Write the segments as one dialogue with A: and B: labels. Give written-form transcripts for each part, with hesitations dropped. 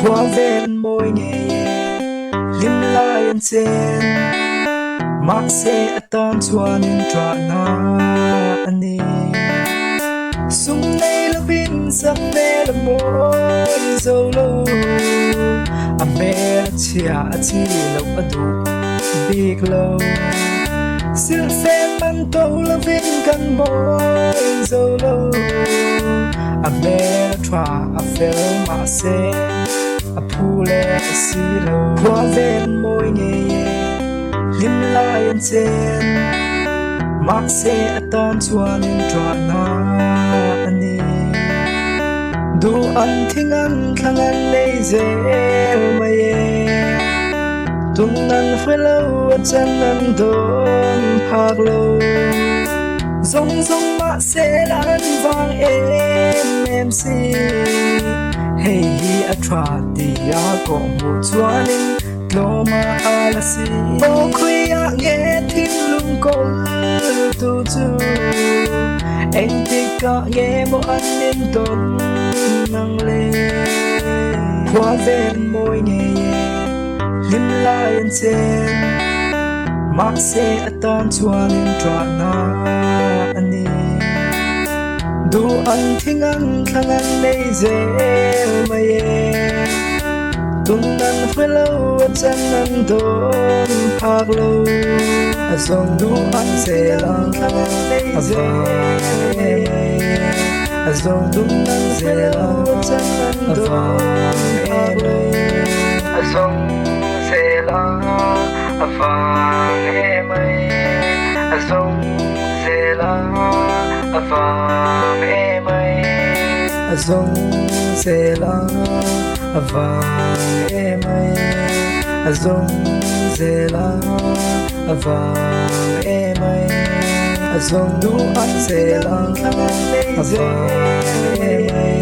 A: hoa ven môi nhẹ lim lai anh sen mắc sẽ tan chuan in tra na ani sung nay là vin sắc ve là môi dâu lâu a mẹ chia chi lâu a du big lâu sil sen man tàu là vin căn môi dâu lâu a mẹ tra a fel ma se a pule si lâu hoa ven môi nhẹ lim lai anh sen mắc sẽ tan chuan in tra na ani du an thing an thlang an nei zel mai tung an phải lâu chân an don phak lâu zong zong ma sẽ lan vang em si hey hi a tra ti a ko mu chuan in lo ma ala si o khui a nghe thim lung kol tu chu anh thích cả nghe một anh nên tôn năng lên hoa ven môi nhẹ lim lai anh sen mắc sẽ tan chuan in tra na ani du an thing an thlang an nei zel mai tung an phải lâu chân an don phak lâu a zong du an sẽ lang thlang an nei zel a zong du an sẽ lâu chân an don phak lâu a zong sẽ lang avang mai a zong sẽ lang avang mai a zong sẽ lang avang mai a zong sẽ lang avang mai a zong du an sẽ lang avang mai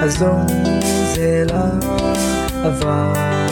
A: a zong sẽ lang avang